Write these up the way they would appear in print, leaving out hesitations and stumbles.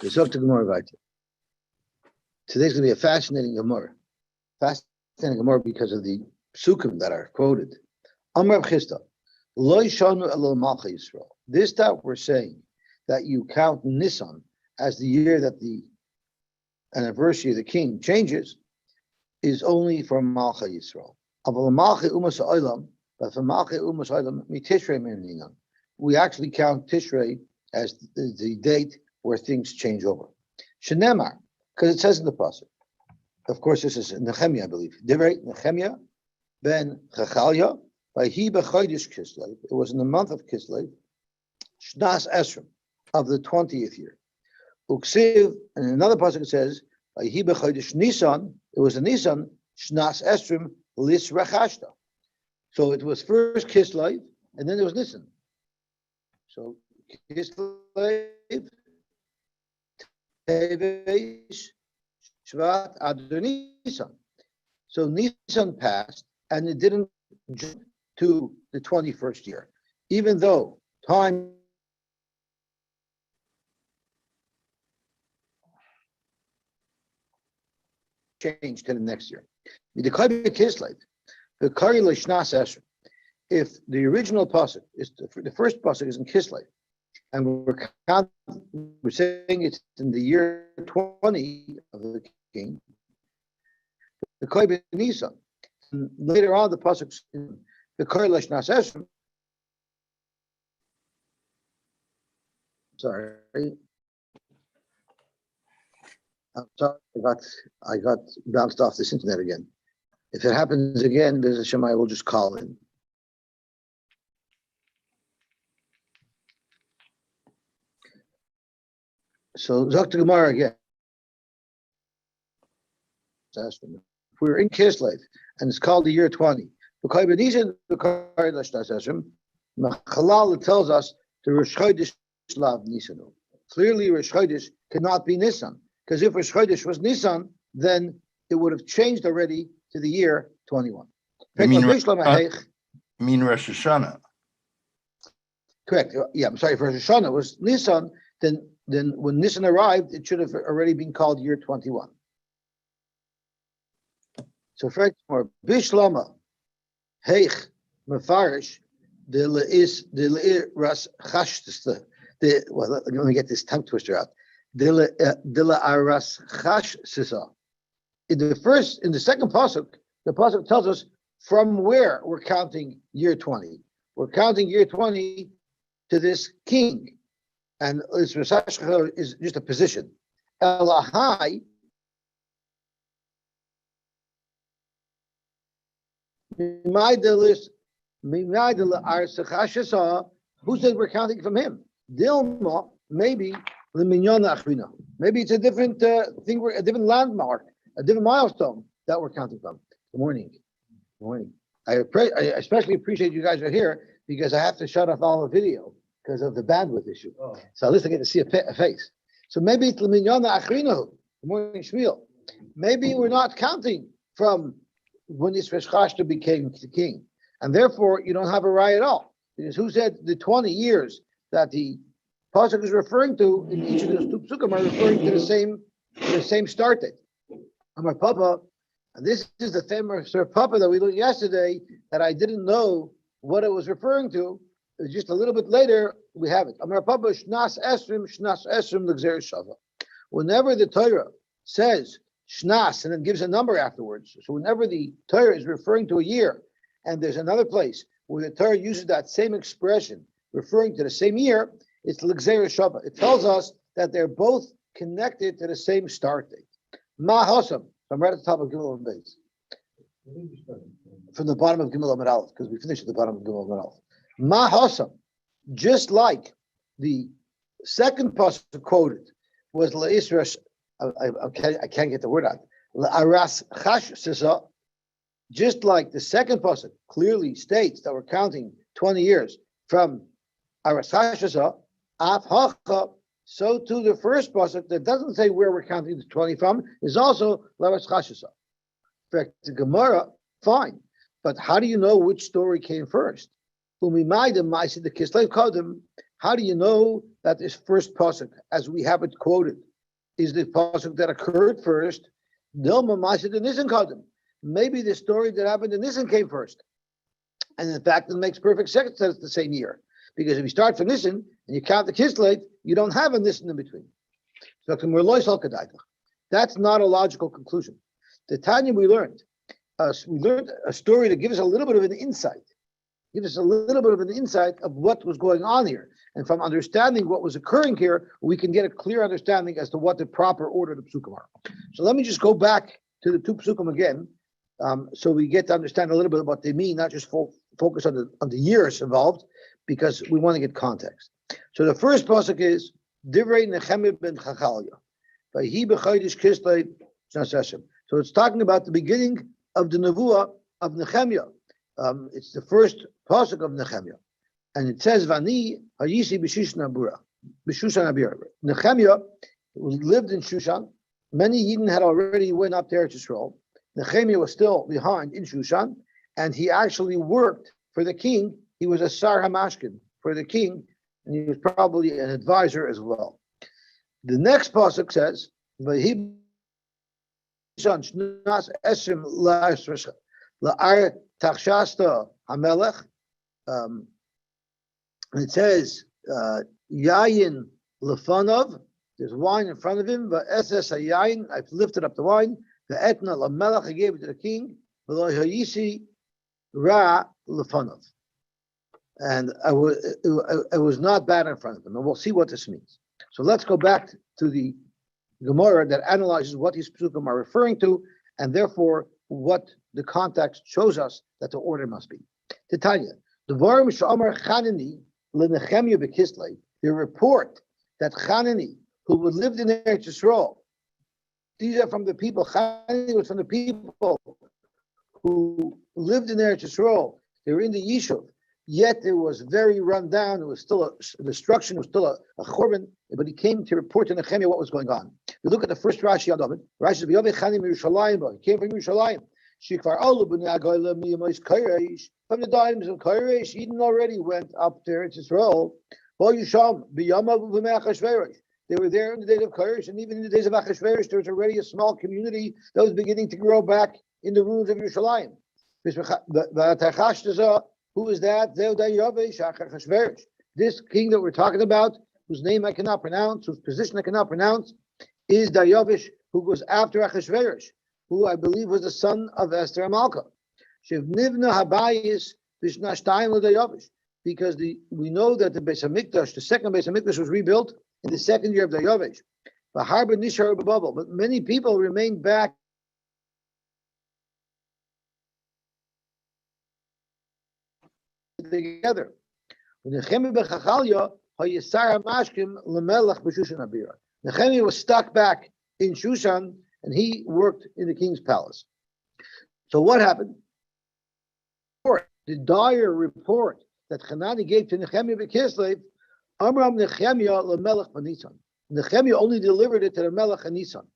Today's going to be a fascinating Gemara. Fascinating Gemara because of the psukim that are quoted. Amar Chista, Lo Shanu Elo Malcha Yisrael. This that we're saying that you count Nisan as the year that the anniversary of the king changes is only for Malcha Yisrael. Aval Malcha Umas Olam, but for Malcha Umas Olam, Tishrei Meninan. We actually count Tishrei as the date where things change over. Shenemar, because it says in the pasuk. Of course, this is Nehemiah, I believe. Divrei Nehemiah ben Chachalya by he b'chodesh Kislev. It was in the month of Kislev, Shnas Esrim of the 20th year. Uksiv, and another pasuk it says by he b'chodesh Nisan. It was in Nisan Shnas Esrim lis Rechashta. So it was first Kislev, and then there was Nisan. So Kislev, Teves, Shvat, Adar, Nisan. So Nisan passed, and it didn't jump to the 21st year, even though time changed to the next year. If the original pasuk is the first pasuk is in Kislev, and we're saying it's in the year 20 of the king, the Koy Nisan. Later on, the pasuk in the Koy Shnas Esrim. Sorry, I'm sorry. I got bounced off this internet again. If it happens again, there's a Shema. I will just call in. So Dr. Gemara again. If we're in Kislev and it's called the year 20, it tells us the Rosh Chodesh Lav Nisanu. Clearly, Rosh Chodesh cannot be Nisan, because if Rosh Chodesh was Nisan, then it would have changed already to the year 21. You mean Rosh Hashana? Correct. Yeah, I'm sorry. If Rosh Hashana was Nisan, then when Nisan arrived, it should have already been called year 21. So for Bishlama, Heich, Mefarish, the Ras Chash, well, let me get this tongue twister out. The Aras Chash Sisa. In the second pasuk, the pasuk tells us from where we're counting year 20. We're counting year 20 to this king. And this is just a position. Elahai, who said we're counting from him? Dilma, maybe maybe it's a different thing, a different landmark, a different milestone that we're counting from. Good morning. Good morning. I especially appreciate you guys are here because I have to shut off all the video because of the bandwidth issue. Oh. So at least I get to see a face. So maybe it's L'minyana Achrinahu. Good morning, Shmuel. Maybe we're not counting from when Yisrael Chashta became the king. And therefore, you don't have a right at all. Because who said the 20 years that the pasuk is referring to in each of those two psukim are referring to the same start date? Amar Papa, and this is the famous Sir Papa that we learned yesterday that I didn't know what it was referring to. Just a little bit later, we have it. Amar Papa, Shnas Esrim L'Gzer Shava. Whenever the Torah says Shnas and then gives a number afterwards, so whenever the Torah is referring to a year, and there's another place where the Torah uses that same expression referring to the same year, it's L'Gzer Shava. It tells us that they're both connected to the same start date. Ma Hosam, I'm right at the top of Gimel and Beis. From the bottom of Gimel and Aleph, because we finished at the bottom of Gimel and Aleph. Ma Hosam, just like the second pasuk quoted was La'isrash, I can't get the word out. La'aras Chash Sisa, just like the second pasuk clearly states that we're counting 20 years from Aras Chash Sisa, Af Hacha, so too the first pasuk that doesn't say where we're counting the 20 from is also La'aras Chash Sisa. In fact, the Gemara, fine, but how do you know which story came first? How do you know that this first pasuk, as we have it quoted is the pasuk that occurred first. Dilma Masad and Nisan Kaddim. Maybe the story that happened in Nisan came first. And in fact, it makes perfect sense that it's the same year. Because if you start from Nisan and you count the Kislev, you don't have a Nisan in between. So that's not a logical conclusion. The Tanya we learned a story to give us a little bit of an insight. Give us a little bit of an insight of what was going on here. And from understanding what was occurring here, we can get a clear understanding as to what the proper order of the psukim are. So let me just go back to the two psukim again, so we get to understand a little bit of what they mean, not just focus on the years involved, because we want to get context. So the first pasuk is Divrei Nehemiah ben Chachalya. Vayhi b'chodesh Kislev shnas Esrim. So it's talking about the beginning of the nevuah of Nehemiah. It's the first pasuk of Nehemiah, and it says Vani Hayisi b'Shushan Abira. Nehemiah lived in Shushan. Many Yidden had already went up there to Israel. Nehemiah was still behind in Shushan, and he actually worked for the king. He was a Sar Hamashkin for the king, and he was probably an advisor as well. The next pasuk says Vayhi shnas Esrim la'ar Tachshasta Hamelech. It says Yayin Lefanov. There's wine in front of him. Va'eses hayayin. I've lifted up the wine. The etna lamelech. I gave it to the king. V'lo hayisi ra lefanov. And it was not bad in front of him. And we'll see what this means. So let's go back to the Gemara that analyzes what these psukim are referring to, and therefore what the context shows us that the order must be. Titania, the Varim Sha'amar Chanani leNechemiah b'Kislev. The report that Chanani, who lived in Eretz Yisrael, these are from the people. Chanani was from the people who lived in Eretz Yisrael. They were in the Yishuv. Yet it was very run down. It was still a destruction. It was still a churban. But he came to report to Nehemiah what was going on. We look at the first Rashi on David. Rashi says, "V'yavei Chanim Yerushalayim." He came from Yerushalayim. Shikvar Olu b'nei Agoyla miyamois Koresh. From the times of Koresh, Eden already went up there to Israel. V'yisham b'yamav b'mei Achashverosh. They were there in the days of Koresh, and even in the days of Achashverosh, there was already a small community that was beginning to grow back in the ruins of Yerushalayim. Who is that? This king that we're talking about, whose name I cannot pronounce, whose position I cannot pronounce, is Dayavish, who goes after Achashverosh, who I believe was the son of Esther Amalka. Because we know that the Beis Hamikdash, the second Beis Hamikdash, was rebuilt in the second year of Dayavish. But many people remained back together. Nehemiah was stuck back in Shushan, and he worked in the king's palace. So what happened? The dire report that Hanani gave to Nehemiah b'Kislev, Amram Nehemiah lemelech b'Nisan. Nehemiah only delivered it to the Melech and Nisan.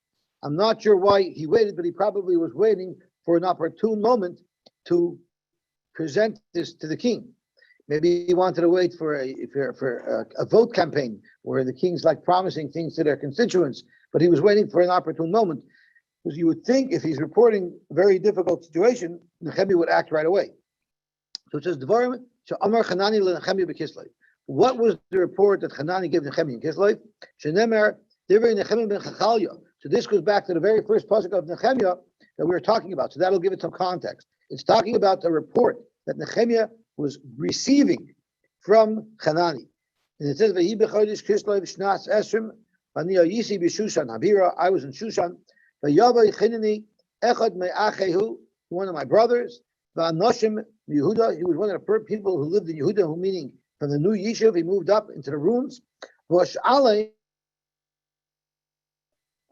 I'm not sure why he waited, but he probably was waiting for an opportune moment to present this to the king. Maybe he wanted to wait for a vote campaign where the king's like promising things to their constituents, but he was waiting for an opportune moment. Because you would think if he's reporting a very difficult situation, Nehemiah would act right away. So it says, Dvarim she'amar Hanani leNehemiah b'Kislev. What was the report that Hanani gave Nehemiah in Kislev? Shenemer divrei Nehemiah ben Chachalya. So this goes back to the very first pasuk of Nehemiah that we were talking about. So that'll give it some context. It's talking about the report that Nehemiah was receiving from Hanani. And it says, "V'hi b'chodesh Kislev shnas esrim, v'ani Yosy b'Shushan Habira." I was in Shushan. V'yavei Chinani echad me'achehu, one of my brothers. V'anoshim Yehuda. He was one of the people who lived in Yehuda, who meaning from the new Yishuv, he moved up into the ruins. Rosh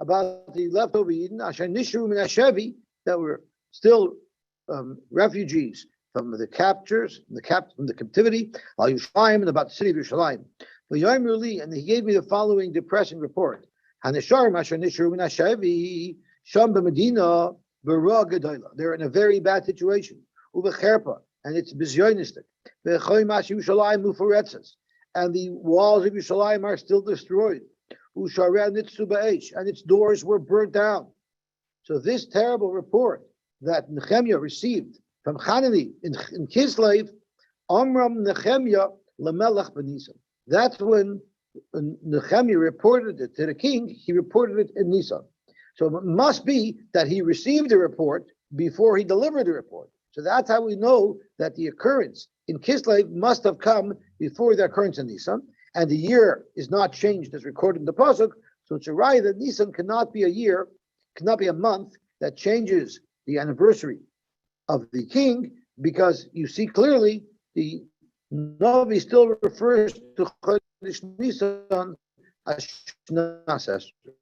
about the leftover Yidden, Asher Nishru min Hashevi, that were still refugees from the captures, from the captivity, Al Yerushalayim, and about the city of Yerushalayim. And he gave me the following depressing report. Haneshar Asher Nishru min Hashevi, Sham b'Medina b'Ra Gedola. They're in a very bad situation. Ubecherpa, and it's bizyonistic. And the walls of Yerushalayim are still destroyed. and its doors were burnt down. So this terrible report that Nehemiah received from Hanani in Kislev, Amram Nehemiah lemelech b'Nisan. That's when Nehemiah reported it to the king. He reported it in Nisan. So it must be that he received the report before he delivered the report. So that's how we know that the occurrence in Kislev must have come before the occurrence in Nisan, and the year is not changed as recorded in the pasuk. So it's a right that Nisan cannot be a year, cannot be a month that changes the anniversary of the king, because you see clearly the Navi still refers to Chodesh Nisan as Shnas Esrim.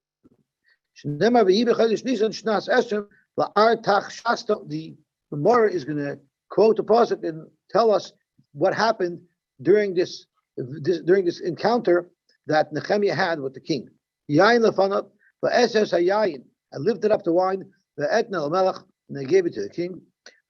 Shnema v'yi b'Chodesh Nisan Shnas Esrim la'artach shasta. The Gemara is going to quote the pasuk and tell us what happened during this encounter that Nehemiah had with the king. Yain lefanav va'eses hayayin. I lifted up the wine, va'etna l'melech, and I gave it to the king.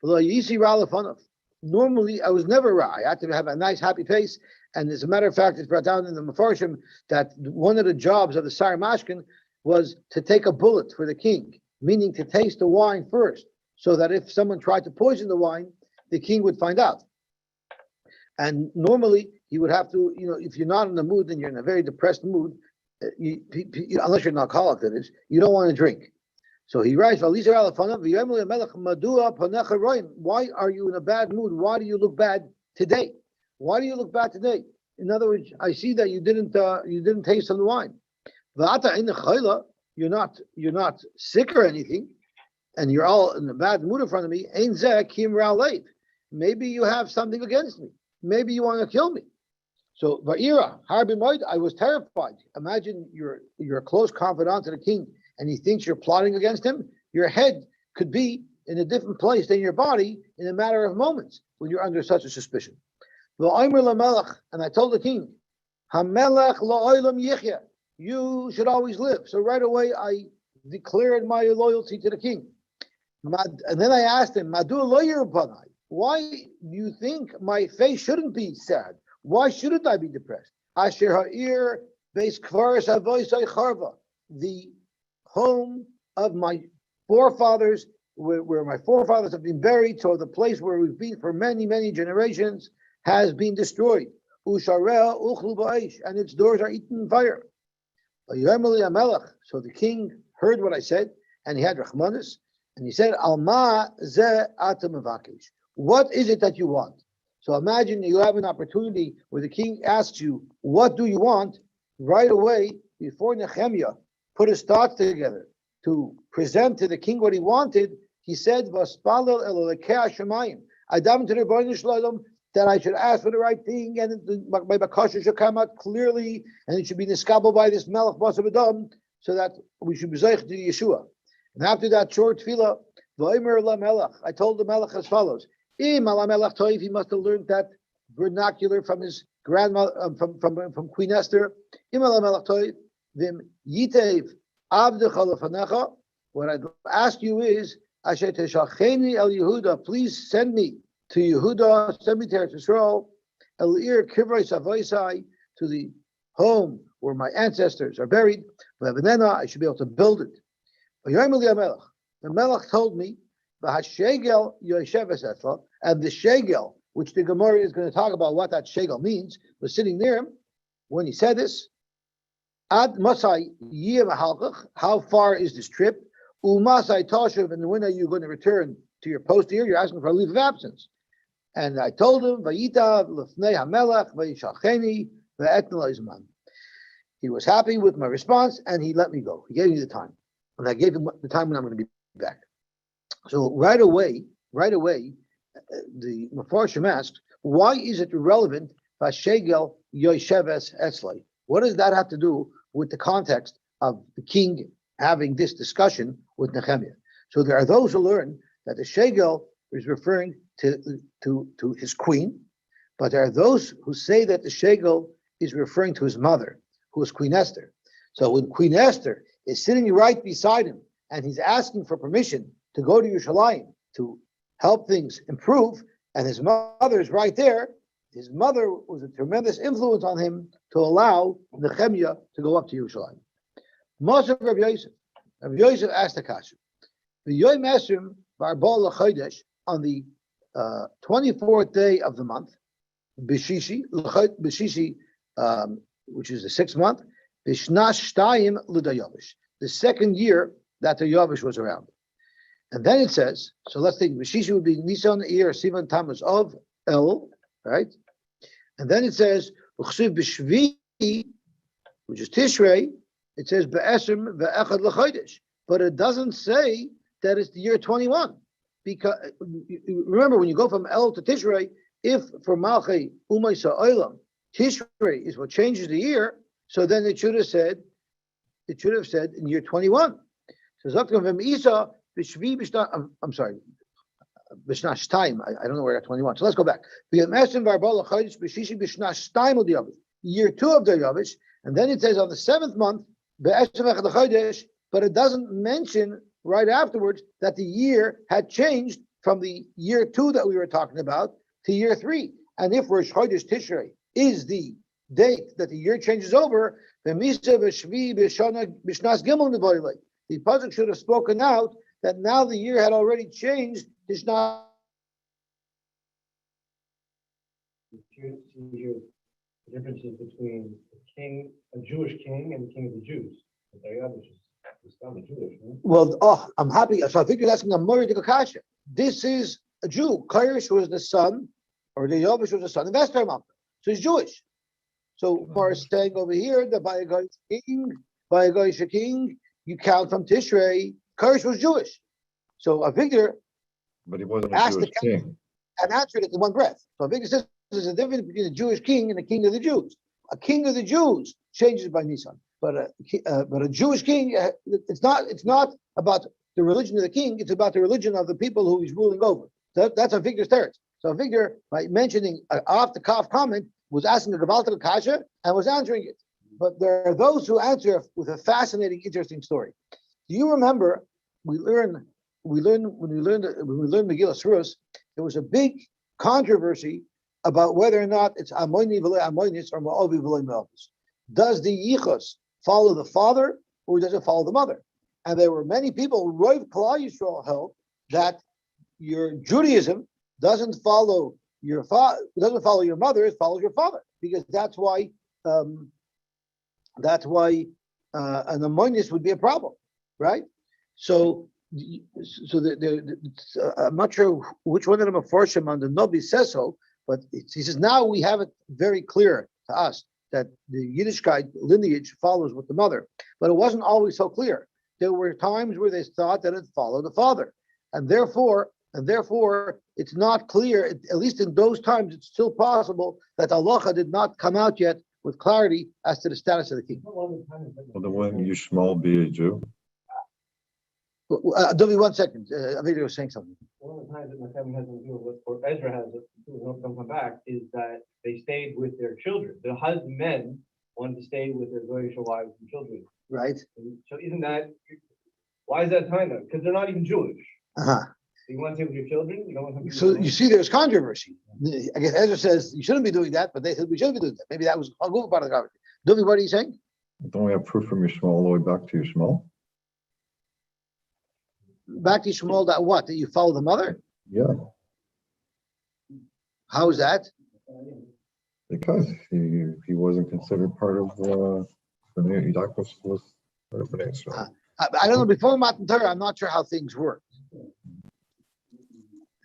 V'lo ra lefanav. Normally, I was never ra. I had to have a nice, happy face. And as a matter of fact, it's brought down in the Mefarshim that one of the jobs of the Sar Mashkin was to take a bullet for the king, meaning to taste the wine first, so that if someone tried to poison the wine, the king would find out. And normally, he would have to, if you're not in the mood and you're in a very depressed mood, unless you're an alcoholic, that is, you don't want to drink. So he writes, why are you in a bad mood? Why do you look bad today? Why do you look bad today? In other words, I see that you didn't taste some wine. You're not sick or anything, and you're all in a bad mood in front of me. Maybe you have something against me. Maybe you want to kill me. So Va'ira, I was terrified. Imagine you're a close confidant to the king, and he thinks you're plotting against him. Your head could be in a different place than your body in a matter of moments when you're under such a suspicion. And I told the king, you should always live. So right away I declared my loyalty to the king. And then I asked him, why do you think my face shouldn't be sad? Why shouldn't I be depressed? The home of my forefathers, where my forefathers have been buried, so the place where we've been for many, many generations has been destroyed. And its doors are eaten in fire. So the king heard what I said, and he had Rahmanis, and he said, what is it that you want? So imagine you have an opportunity where the king asks you, what do you want? Right away, before Nehemiah put his thoughts together to present to the king what he wanted, he said, I davened to the Rebbeinu Shalom that I should ask for the right thing, and my bakasha should come out clearly, and it should be niskabel by this Melech Basav Adam, so that we should be zeich to Yeshua. And after that short tefillah, I told the Melech as follows: he must have learned that vernacular from his grandmother, from Queen Esther. What I'd ask you is, please send me to Yehuda, send me to Eretz Yisrael, to the home where my ancestors are buried. I should be able to build it. The Melech told me, and the shegel, which the Gemara is going to talk about what that shegel means, was sitting near him when he said this. Ad Masai how far is this trip? Umasai Toshav, and when are you going to return to your post here? You're asking for a leave of absence. And I told him, Vayita Lefnei HaMelech Vayishacheni Ve'etna Izman. He was happy with my response, and he let me go. He gave me the time, and I gave him the time when I'm going to be back. So right away, the Mefarshim asked, why is it relevant? Vashegel Yosheves Etzlai. What does that have to do with the context of the king having this discussion with Nehemiah? So there are those who learn that the shegel is referring to his queen, but there are those who say that the shegel is referring to his mother, who is Queen Esther. So when Queen Esther is sitting right beside him and he's asking for permission to go to Yerushalayim to help things improve, and his mother is right there, his mother was a tremendous influence on him to allow Nehemiah to go up to Yerushalayim. Most of Rabbi Yosef. Rabbi Yosef asked the kasha. The Yom Esrim Barbal Chodesh on the 24th day of the month, Bishishi, which is the 6th month, Bishnash Shtayim L'Dayavish, the second year that the Yavish was around. And then it says, so let's think, Bishishi would be Nisan, Iyar, Sivan, Tammuz of El, right? And then it says, Uchsiv B'Shvi, which is Tishrei, it says Be'esrim Ve'echad L'Chodesh, but it doesn't say that it's the year 21. Because remember, when you go from El to Tishrei, if for Malchei Umaysa Olam, Tishrei is what changes the year, so then it should have said in year 21. So Zaktim from Isa, Bishvi Bishna, I'm sorry, Bishnash time. I don't know where I got 21. So let's go back. Year 2 of the Yavish, and then it says on the 7th month, but it doesn't mention right afterwards that the year had changed from the year 2 that we were talking about to year 3. And if Rosh Chodesh Tishrei is the date that the year changes over, the pasuk should have spoken out that now the year had already changed. The differences between a Jewish king, and the king of the Jews. Well, I'm happy. So I think you're asking a Murray de Kakasha. This is a Jew. Koresh was the son, or the Yavish was the son of Esther. So he's Jewish. So Mar is saying over here that by a Goyish king, you count from Tishrei. Koresh was Jewish. So I figure, but he wasn't a Jewish king, and answered it in one breath. So I figure says there's a difference between a Jewish king and a king of the Jews. A king of the Jews changes by Nisan, but a Jewish king, it's not about the religion of the king. It's about the religion of the people who he's ruling over. That's a figure's territory. So a figure, by mentioning off the cuff comment, was asking a Gabalta Kasha and was answering it. But there are those who answer with a fascinating, interesting story. Do you remember when we learned Megillah Surus, there was a big controversy about whether or not it's Amoini v'le Amoinis or Ma'ovi v'le Ma'ovis. Does the Yichus follow the father or does it follow the mother? And there were many people, Rav Klal Yisrael held that your Judaism doesn't follow your mother, it follows your father, because that's why an Amoinis would be a problem, right? So I'm not sure which one of them are Forshim on the Nobi says so, but he says now we have it very clear to us that the Yiddishkeit lineage follows with the mother, but it wasn't always so clear. There were times where they thought that it followed the father, and therefore it's not clear. At least in those times, it's still possible that halacha did not come out yet with clarity as to the status of the king. Well, then wouldn't Yishmael be a Jew? Give me 1 second. I think you were saying something. One of the times that my family has to do with, or Ezra has, don't come back, is that they stayed with their children. The husband wanted to stay with their Goyish wives and children. Right. And so isn't that, why is that time though? Because they're not even Jewish. Uh-huh. You want to stay with your children? You don't want to. So you see, there's controversy. I guess Ezra says you shouldn't be doing that, but they said we should be doing that. Maybe that was a good part of the conversation. Duvi, what are you saying? Don't we have proof from Yishmael all the way back to Yishmael? Back to Shmuel, that what? That you follow the mother? Yeah. How is that? Because he wasn't considered part of the Yaakov was part of Bnei Israel. I don't know. Before Matan Torah, I'm not sure how things work.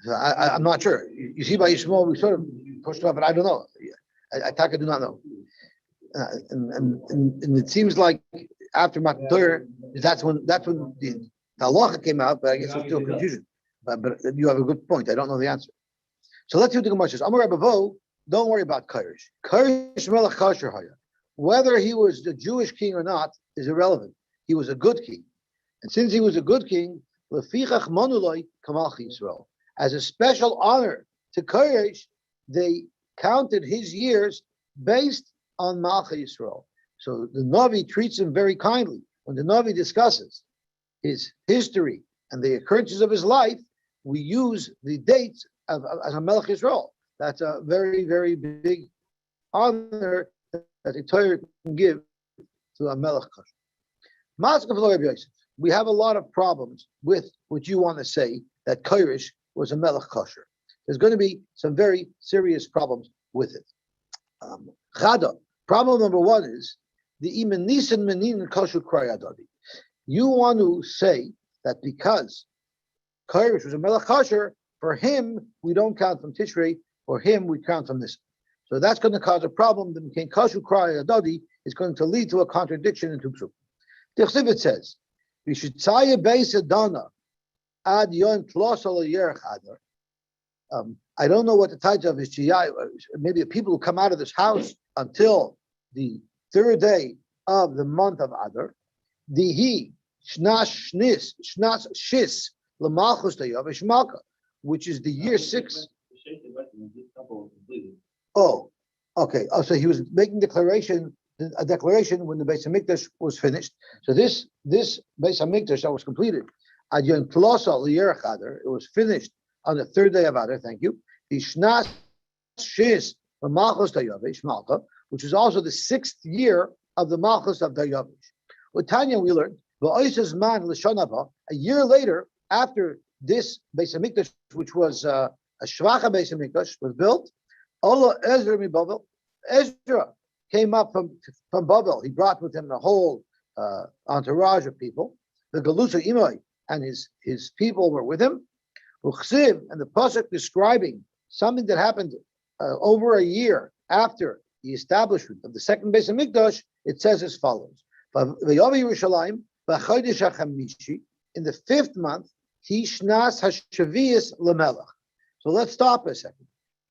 So I'm not sure. You see, by Yishmael, we sort of pushed off, but I don't know. I do not know. And it seems like after Matan Torah, that's when the halacha came out, but I guess there's still confusion. But you have a good point. I don't know the answer. So let's see what the Gemara says. Amar Rabavo, don't worry about Koresh. Koresh melech kosher haya. Whether he was the Jewish king or not is irrelevant. He was a good king. And since he was a good king, lefichach manuloi kamalchi Yisrael. As a special honor to Koresh, they counted his years based on Malchi Yisrael. So the Navi treats him very kindly. When the Navi discusses his history and the occurrences of his life, we use the dates as a Melech Yisrael. That's a very, very big honor that the Torah can give to a Melech. We have a lot of problems with what you want to say that Koresh was a melech kosher. There's going to be some very serious problems with it. Problem number one is the imen nisan menin kosher krayadadi. You want to say that because Koresh was a melech kosher, for him we don't count from Tishrei, for him we count from this. So that's going to cause a problem. The Mekin Kashu Krayadadi is going to lead to a contradiction in Tupsuk. The Chsivit says, "We should say a base Adana ad yon tlosal yerach adar." I don't know what the title of his chiyai. Maybe the people who come out of this house until the third day of the month of Adar. The he shnas shis l'malchus dayavish malka, which is the year 6. Oh, okay. Oh, so he was making a declaration when the Beis Hamikdash was finished. So this Beis Hamikdash that was completed, it was finished on the third day of Adar. Thank you. The Shnas Shis Malchus Dayavish Malka, which is also the 6th year of the Malchus of Dayavish. With Tanya, we learned a year later, after this Beis Hamikdash, which was a Shvacha Beis Hamikdash, was built. Allah Ezra mi Babel. Ezra came up from Babel. He brought with him the whole entourage of people. The Galusa Imai and his people were with him. Uchsiv, and the pasuk describing something that happened over a year after the establishment of the second Beis Hamikdash. It says as follows: V'yavi Yerushalayim b'chodesh hachamishi, in the 5th month, he shnas hashavias lemelach. So let's stop a second.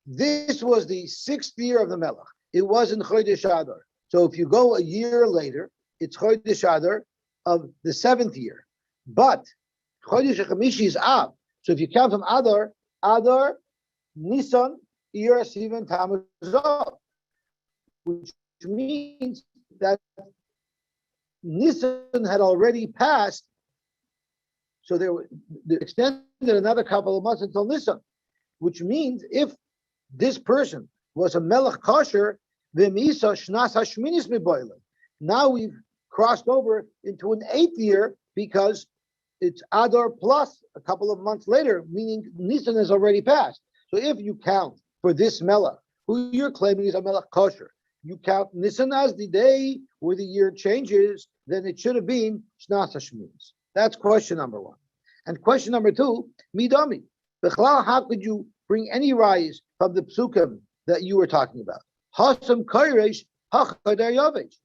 This was the 6th year of the Melech. It was in Chodesh Adar. So if you go a year later, it's Chodesh Adar of the 7th year. But Chodesh HaChamishi is Av. So if you count from Adar, Nisan, Iyar, Sivan, Tammuz, Av, which means that Nisan had already passed. So they extended another couple of months until Nisan, which means if this person was a melech kosher, now we've crossed over into an 8th year because it's Adar plus a couple of months later, meaning Nisan has already passed. So if you count for this melech, who you're claiming is a melech kosher, you count Nisan as the day where the year changes, then it should have been Shnas HaShminis. That's question number one. And question number two, Midami. How could you bring any rise from the psukim that you were talking about? Hasam Koresh, Hachadar Yavesh.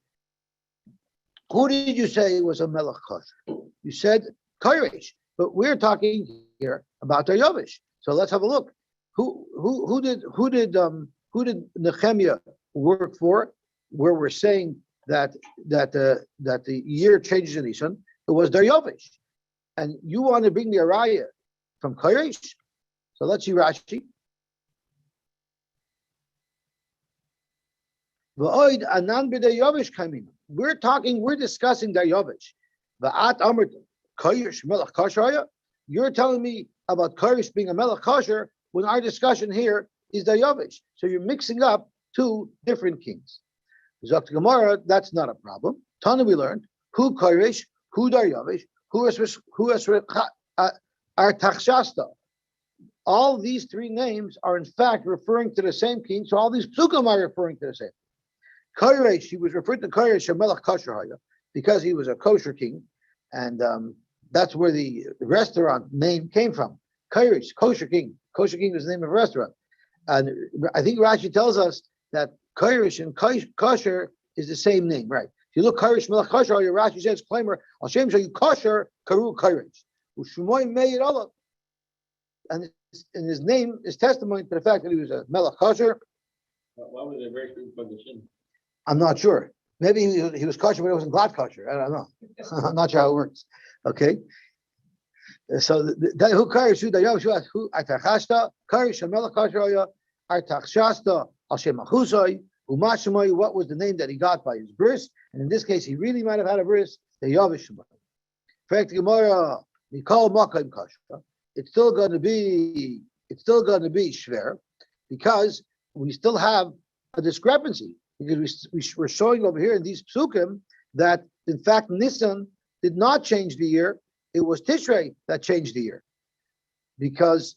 Who did you say was a melech kosher? You said Koresh, but we're talking here about Daryavish. So let's have a look. Who did Nehemiah work for? Where we're saying that the year changes in Nisan, it was Daryavish, and you want to bring the Araya from Koresh. So let's see Rashi. We're discussing Daryavish. You're telling me about Koresh being a melech kosher when our discussion here is Daryavish. So you're mixing up 2 different kings. Zok Gemara, that's not a problem. Tana, we learned who Koresh, who Daryavish, who Artaxshasta. All these 3 names are in fact referring to the same king. So all these psukim are referring to the same. Koresh, he was referred to Koresh a melech kosher haya because he was a kosher king, and that's where the restaurant name came from. Koresh, kosher king. Kosher king was the name of a restaurant, and I think Rashi tells us that Koresh and kosher is the same name, right? If you look Koresh melech kosher haya, Rashi says, "Claimer Hashem shall you kosher karu Koresh u'shmoy meir Allah," and his name is testimony to the fact that he was a melech kosher. Why was it very strict condition? I'm not sure. Maybe he was kosher, but he wasn't glad kosher. I don't know. I'm not sure how it works. Okay. So who Koresh, who Artaxshasta, Koresh melech kosher, Artaxshasta al shem achusai, umashemai. What was the name that he got by his bris? And in this case, he really might have had a bris. The Yavish. Fact Gemara, Mikol Makayim kosher. It's still going to be shver because we still have a discrepancy. Because we're showing over here in these psukim that in fact Nisan did not change the year. It was Tishrei that changed the year. Because,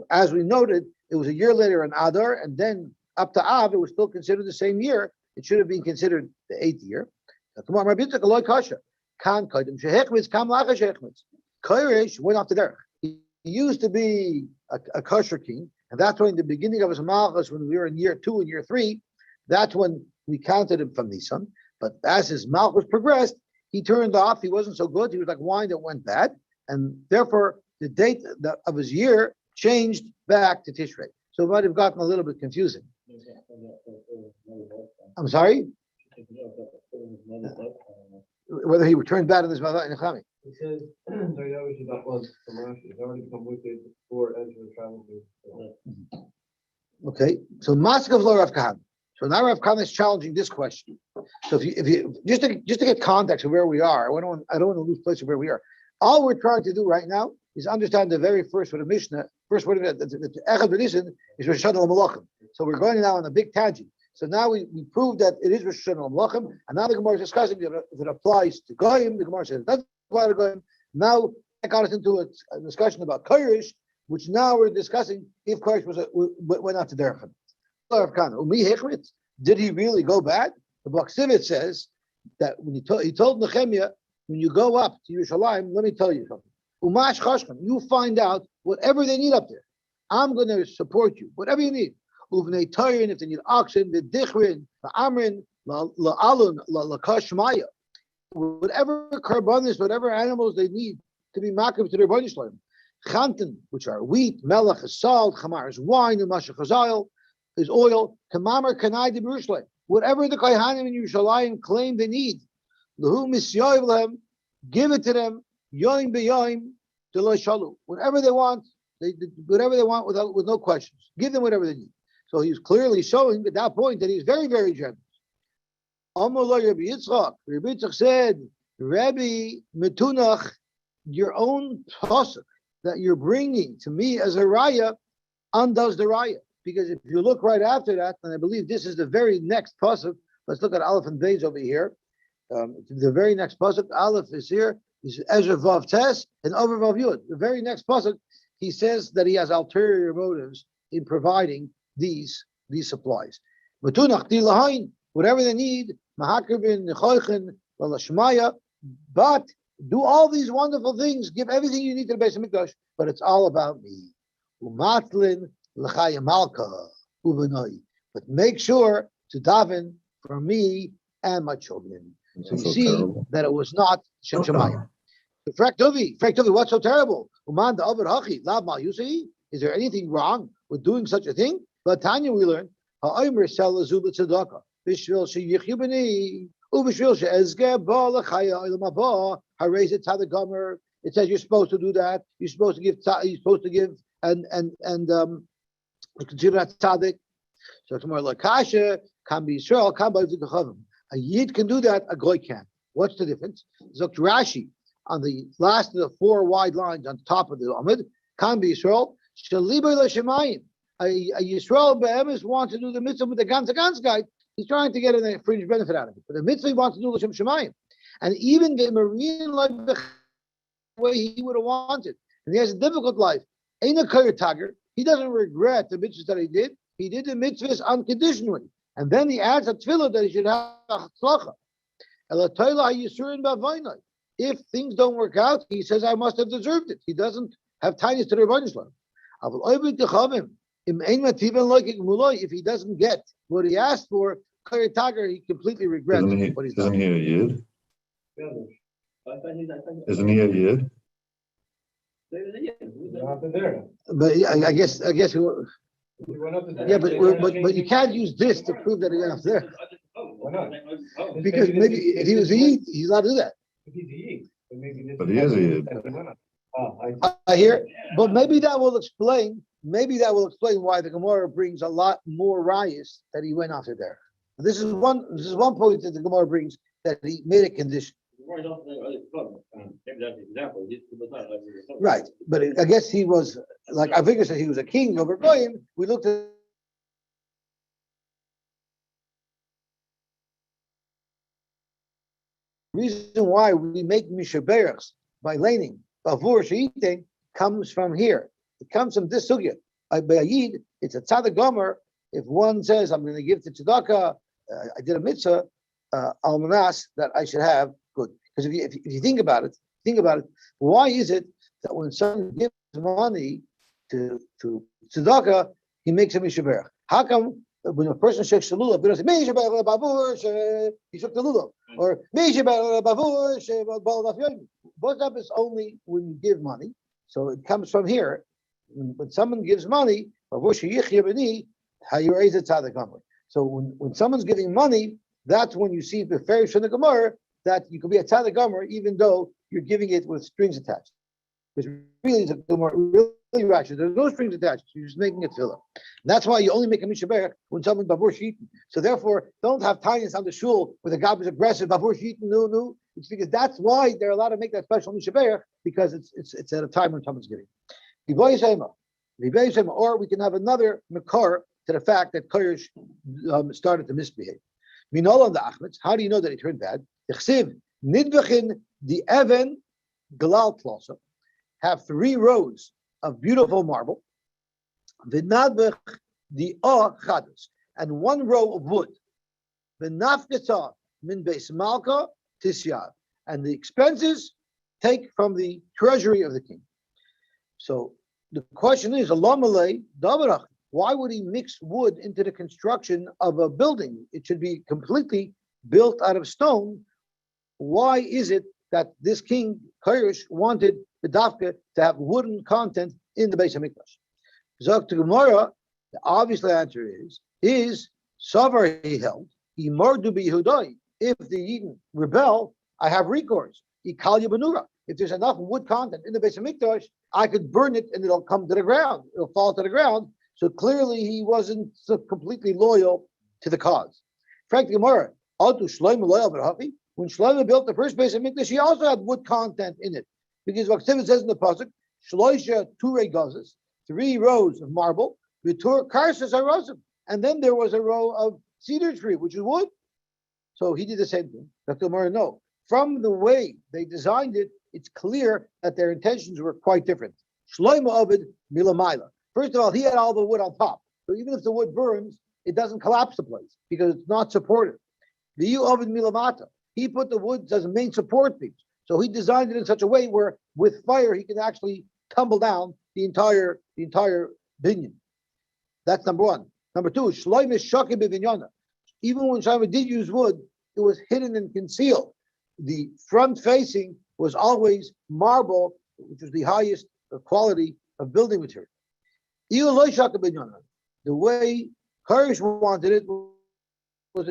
as we noted, it was a year later in Adar, and then up to Av, it was still considered the same year. It should have been considered the 8th year. Koresh went off to there. He used to be a kosher king, and that's when in the beginning of his malchus, when we were in year 2 and year 3, that's when we counted him from Nisan. But as his malchus progressed, he turned off. He wasn't so good. He was like wine that went bad, and therefore the date of his year changed back to Tishrei. So it might have gotten a little bit confusing. I'm sorry? Whether he returned bad in his mother in Nechami. It says, that was from Rosh. It's already become wicked before Ezra traveled to. Okay, so Maskav Lo Rav Kahan. So now Rav Kahan is challenging this question. So if you just to get context of where we are, I don't want to lose place of where we are. All we're trying to do right now is understand the very first word of Mishnah. First word of the Echad B'Nissen is Rosh Hashanah L'Malachim. So we're going now on a big tangent. So now we proved that it is Rosh Hashanah L'Malachim, and now the Gemara is discussing if it applies to Goyim. The Gemara says it doesn't apply to Goyim. Now that got us into a discussion about Koresh, which now we're discussing if Koresh went out to Derechim. Did he really go bad? The Baksivit says that when he told Nehemiah, when you go up to Yerushalayim, let me tell you something. Umash Chashkan, you find out whatever they need up there. I'm going to support you, whatever you need. Uvnei Tayin, if they need oxen, the Dichrin, the Amrin, la Alun, la Kashmaya, whatever karbanis, whatever animals they need to be makab to their body shalom. Chantin, which are wheat, melech is salt, chamar is wine, and mashach is oil, kamamar kanai de Yerushalayim. Whatever the Kohanim in Yerushalayim claim they need, lehu misyoiv lehem, give it to them, yoim beyoim, delay shalu. Whatever they want, whatever they want with no questions. Give them whatever they need. So he's clearly showing at that point that he's very, very generous. Amalai Rabbi Yitzchak. Rabbi Yitzchak said, Rabbi Metunach, your own pasuk that you're bringing to me as a raya undoes the raya. Because if you look right after that, and I believe this is the very next pasuk. Let's look at Aleph and Beis over here. The very next pasuk, Aleph is here. Is Ezra Vav Tes and Over Vav Yud. The very next pasuk, he says that he has ulterior motives in providing these supplies. Metunach di lahain, whatever they need, mahakabin, nechoichen, lalashmaya, but do all these wonderful things, give everything you need to the Beis Hamikdash, but it's all about me. Umatlin l'chaya malka uvenoi, but make sure to daven for me and my children. So you see terrible that it was not Shem Shemayim. Fraktovi, what's so terrible? Uman da Avar Hachi, Lav Mal Yosy. Is there anything wrong with doing such a thing? But Tanya, we learn Ha'omer Sel Zubah Tzedakah Bishvil Sheyichyu B'nei Ubishvil She'ezge Ba L'Chaya Olam Haba Harezet Tzaddik Gomer. It says you're supposed to do that. You're supposed to give. And consider that tzaddik. So tomorrow Lakasha can be Yisrael, can be V'Kachavim. A Yid can do that. A Goy can. What's the difference? Zok Rashi on the last of the 4 wide lines on top of the Amid can be Yisrael. Shaliba L'Shemayim. A Yisrael Be'emes wants to do the mitzvah with the Gans guy. He's trying to get a fringe benefit out of it. But the mitzvah he wants to do L'Shem Shemayim. And even the marine life the way he would have wanted. And he has a difficult life. Ain't a Kayer Tager. He doesn't regret the mitzvahs that he did. He did the mitzvahs unconditionally. And then he adds a tefillah that he should have a tzlacha. If things don't work out, he says, I must have deserved it. He doesn't have ties to the Rebbeinu Shalom. If he doesn't get what he asked for, he completely regrets what he's done. Isn't he a Yid? Isn't he a Yid? But I guess but you can't use this to prove that he went up there. Why not? Because maybe if he was a Yid, he's allowed to do that. If he's a Yid, but he is a Yid. I hear, but maybe that will explain why the Gemara brings a lot more rayas that he went after there. This is one point that the Gemara brings that he made a condition. Right, but I guess he was like I figure that he was a king over Goyim. We looked at reason why we make mishaberachs by laning bavur she'iting comes from here. It comes from this sugya. By Yid, it's a tzaddik gomer. If one says, I'm going to give to tzedakah, I did a mitzvah, al manas that I should have, good. Because if you think about it, why is it that when someone gives money to tzedakah, he makes a mishaberach? How come when a person shakes the lulav, he doesn't say mishaberach bavur he shook the lulav, or mishaberach bavur both of us only when you give money. So it comes from here. When someone gives money, so when someone's giving money, that's when you see the Farish and the Gemara that you could be a tzaddik gomer even though you're giving it with strings attached. Because really, it's a Gemara really rational. There's no strings attached. You're just making it tefillah. That's why you only make a mishaberach when someone babur sheetin. So therefore, don't have tinies on the shul where the guy was aggressive babur sheetin. No. It's because that's why they're allowed to make that special mishaberach because it's at a time when someone's giving. Or we can have another makar to the fact that Koresh started to misbehave. Minolam the Achmetz, how do you know that he turned bad? Nidbechin the Even Galal Tlosa have 3 rows of beautiful marble, Vinadbech the Chadus, and 1 row of wood. Vinafketa min Beis Malka Tisyav, and the expenses take from the treasury of the king. So the question is, why would he mix wood into the construction of a building? It should be completely built out of stone. Why is it that this king, Koresh, wanted the dafka to have wooden content in the Beis HaMikdash? Zok to Gemara, the obvious answer is Savar he held, Imordu b'Yehudai. If the Yidden rebel, I have recourse. Ikalya Benura. If there's enough wood content in the Beis HaMikdash, I could burn it and it'll come to the ground. It'll fall to the ground. So clearly he wasn't so completely loyal to the cause. Frank Gemara, when Shlomo built the first Beis HaMikdash, he also had wood content in it. Because Vaksiv says in the pasuk, Shloisha Ture Gazes, 3 rows of marble, Vitur Karsas Arosim. And then there was a row of cedar tree, which is wood. So he did the same thing. Dr. Gemara, no. From the way they designed it, it's clear that their intentions were quite different. Shlomo Ovid Milamaila. First of all, he had all the wood on top. So even if the wood burns, it doesn't collapse the place because it's not supported. The Yu Ovid Milamata. He put the wood as a main support piece. So he designed it in such a way where with fire he can actually tumble down the entire binyan. That's number 1. Number 2, Shlomo Shakim Bivinyana. Even when Shlomo did use wood, it was hidden and concealed. The front facing was always marble, which was the highest quality of building material. The way Koresh wanted it was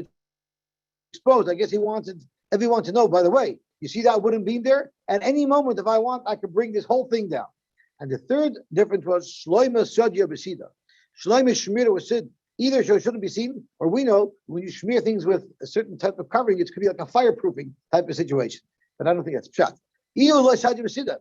exposed. I guess he wanted everyone to know, by the way, you see that wooden beam there? At any moment, if I want, I could bring this whole thing down. And the third difference was Shloima Sadya Besida. Shloima Shmira was Sid. Either it shouldn't be seen, or we know when you smear things with a certain type of covering, it could be like a fireproofing type of situation. But I don't think that's pshat.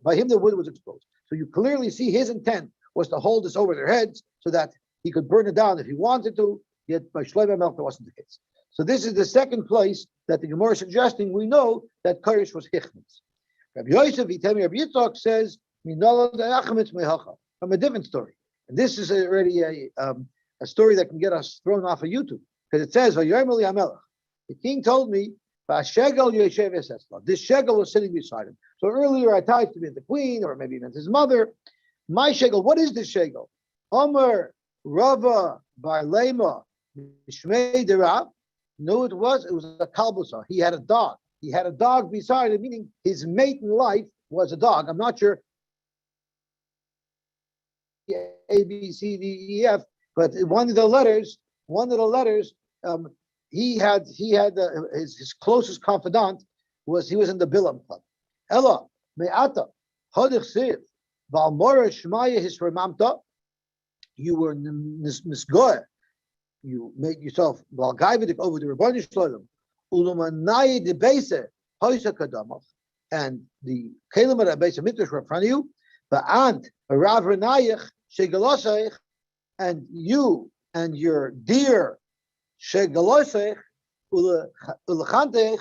By him, the wood was exposed. So you clearly see his intent was to hold this over their heads so that he could burn it down if he wanted to, yet by Shlomo Melech that wasn't the case. So this is the second place that the Gemara is suggesting we know that Koresh was Hichmitz. Rabbi Yosef, Rabbi Yitzchak says, from a different story. And this is already a story that can get us thrown off of YouTube. Because it says, the king told me, this shegel was sitting beside him. So earlier I tried to be the queen, or maybe even his mother. My shegel, what is this shegel? Omer Rava Bar Lema Shmei Derav. No, it was a kalbusa. He had a dog. He had a dog beside him, meaning his mate in life was a dog. I'm not sure A, B, C, D, E, F, but one of the letters, he had his closest confidant he was in the Bilam club. Ella me'ata hodich siv valmora shmaya hisramamta. You were misgoer. You made yourself valgaividik over the Rebbeinu Shalom. Ulumanai de beise hoisa kadamach, and the kelim at Beis HaMikdash were in front of you. The aunt Rav Renayich shegalosayich, and you and your dear shegalosayich ulachantech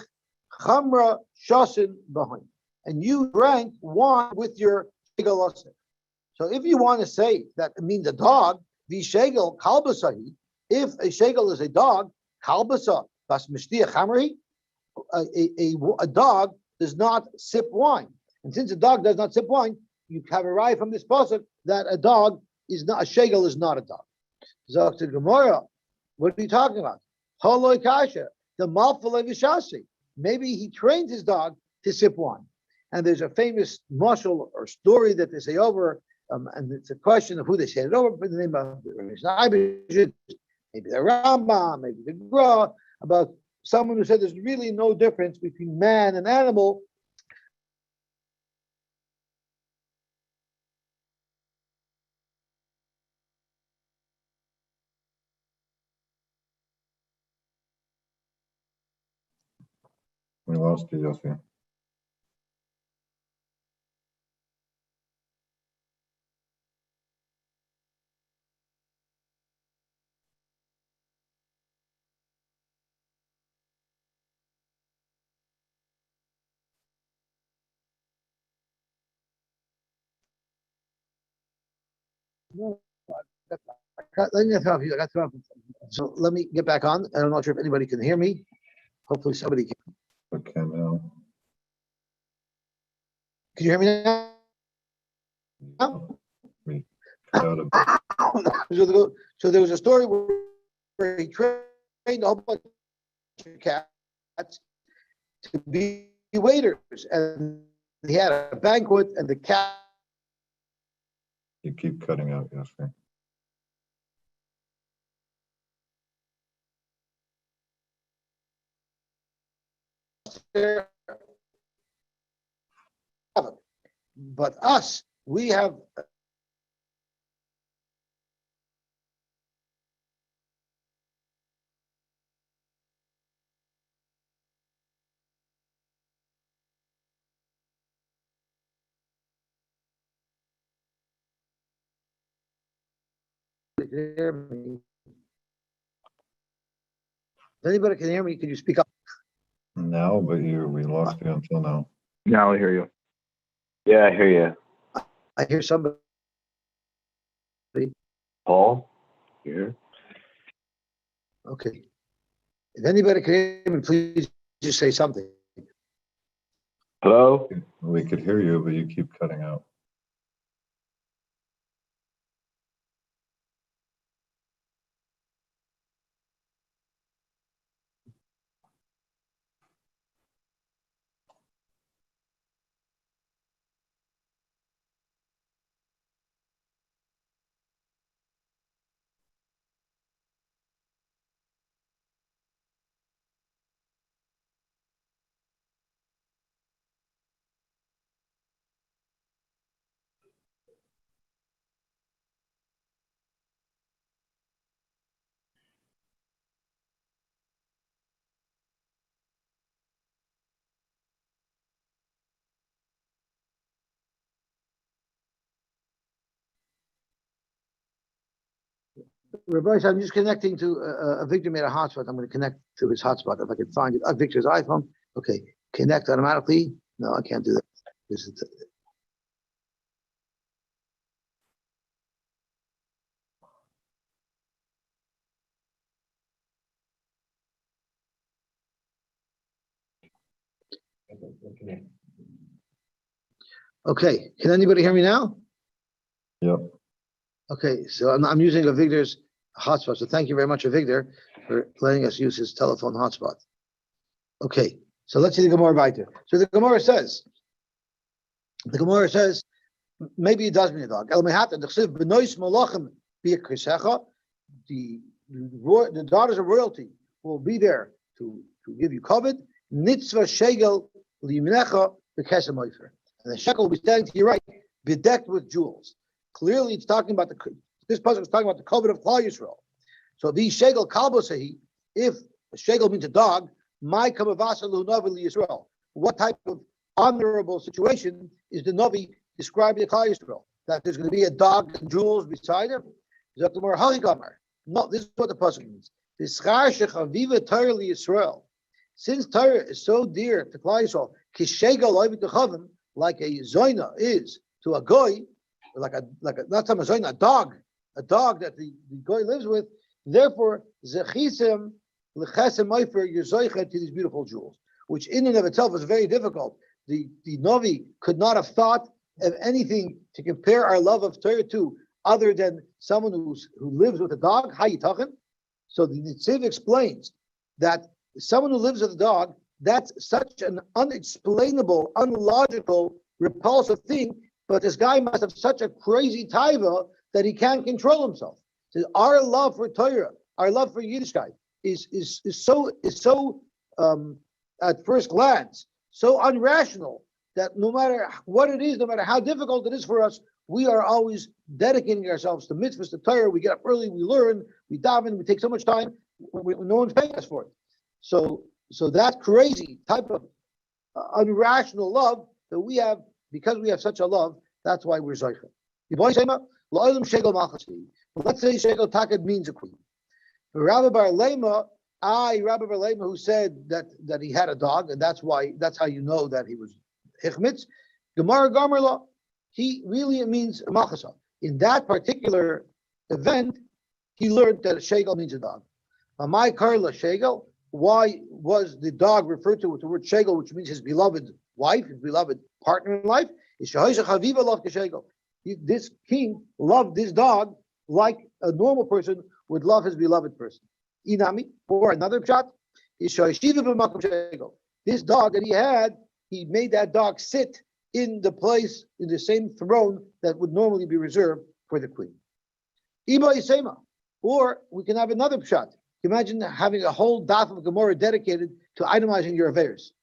Chamra shasin behind, and you drank wine with your shegel aser. So if you want to say that it means a dog, the shegel kalbasahi. If a shegel is a dog, kalbasa bas mishtiach chamri, a dog does not sip wine. And since a dog does not sip wine, you have arrived from this pasuk that a dog is not, a shegel is not a dog. Zok to Gemara, what are you talking about? Holoi kasha, the malfalei v'shasi. Maybe he trained his dog to sip wine. And there's a famous mashal or story that they say over, and it's a question of who they say it over, but the name of maybe the Rambam, maybe the Gra, about someone who said there's really no difference between man and animal. We lost you, Yosy. So let me get back on. I'm not sure if anybody can hear me. Hopefully somebody can. Okay, now. Can you hear me now? We cut out a bit. So there was a story where he trained a whole bunch of cats to be waiters, and he had a banquet, and the cat. You keep cutting out, Yosy. But us, we have. Hear me. If anybody can hear me, can you speak up? Now, but we lost you until now. Now I hear you. Yeah, I hear you. I hear somebody. Paul? Here? Okay. If anybody can hear me, please just say something. Hello? We could hear you, but you keep cutting out. Rabbi, I'm just connecting to Victor made a hotspot. I'm going to connect to his hotspot if I can find it. Victor's iPhone. Okay, connect automatically. No, I can't do that. This is okay. Can anybody hear me now? Yep. Okay, so I'm using a Victor's hotspot. So thank you very much, Victor, for letting us use his telephone hotspot. Okay, so let's see the Gemara weiter. So the Gemara says, maybe it does mean a dog. The daughters of royalty will be there to give you covet. Nitzvah shegel liyimnecha b'kesem oifer. And the shekel will be standing to your right, bedecked with jewels. Clearly, it's talking about this puzzle is talking about the covet of Klal Yisrael. So the shegel kalbosahi, if a shegel means a dog, my kamavasa lunavi Yisrael. What type of honorable situation is the Navi describing the Klal Yisrael? That there's going to be a dog and jewels beside him? No, this is what the puzzle means. Yisrael. since Torah is so dear to Klal Yisrael, kishegel oivit techavim, like a zoina is to a goy, like a not some zoina, a dog that the goy lives with. Therefore, zechisim lechesem oifer, you're zoichet to these beautiful jewels, which in and of itself is very difficult. The Novi could not have thought of anything to compare our love of Torah to other than someone who lives with a dog. Hayitachin. So the Nitziv explains that someone who lives with a dog, that's such an unexplainable, unlogical, repulsive thing. But this guy must have such a crazy taiva that he can't control himself. So our love for Torah, our love for Yiddishkeit is so at first glance so unrational that no matter what it is, no matter how difficult it is for us, we are always dedicating ourselves to mitzvahs, to Torah. We get up early, we learn, we daven, we take so much time, no one's paying us for it. So that crazy type of unrational love that we have, because we have such a love, that's why we're zoicha. Let's say shegel takad means a queen. Rabbi Bar Lema, Rabbi Bar Lema, who said that he had a dog, and that's how you know that he was hichmitz. Gemara Gamerla, he really means machasa. In that particular event, he learned that a shegel means a dog. Amai Karla Shegel, why was the dog referred to with the word shegel, which means his beloved wife, his beloved partner in life? This king loved this dog like a normal person would love his beloved person. Inami, or another shot, this dog that he had, he made that dog sit in the place, in the same throne that would normally be reserved for the queen. Iba Isema, or we can have another shot. Imagine having a whole daf of Gemara dedicated to itemizing your affairs.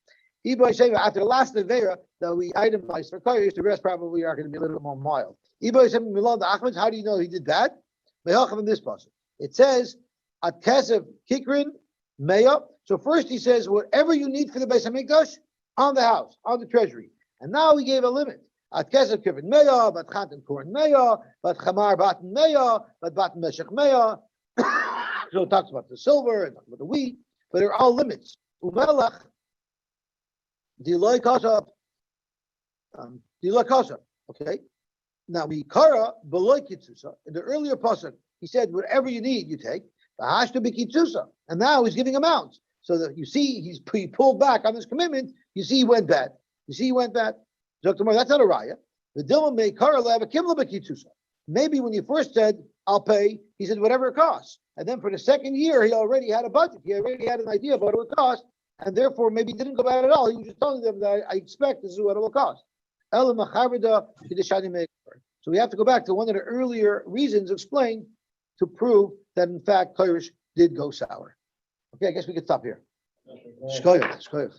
Iba Isema, after the last Avera that we itemized for Koresh, the rest probably are going to be a little bit more mild. Iba Isema Milad Achmed, how do you know he did that? In this passage. It says, at Kesef Kikrin Meya. So first he says, whatever you need for the Beis Hamikdash, on the house, on the treasury. And now he gave a limit. At Kesef Kikrin Meya, but Chantan Koren Meya, but Chamar Batan Meya, but Batan Meshech Meya. So it talks about the silver and about the wheat, but there are all limits. Umelach, Diloi Kasa, okay? Now, Mikara, Beloy Kitsusa, in the earlier pasuk, he said, whatever you need, you take. And now he's giving amounts. So that you see, he pulled back on his commitment. You see, he went bad. That's not a raya. The Dilma may Karalev a Kimla Bekitsusa. Maybe when you first said, I'll pay, he said, whatever it costs. And then for the second year, he already had a budget. He already had an idea of what it would cost. And therefore, maybe he didn't go bad at all. He was just telling them that I expect this is what it will cost. So we have to go back to one of the earlier reasons explained to prove that, in fact, Koresh did go sour. Okay, I guess we could stop here. Shkoyach.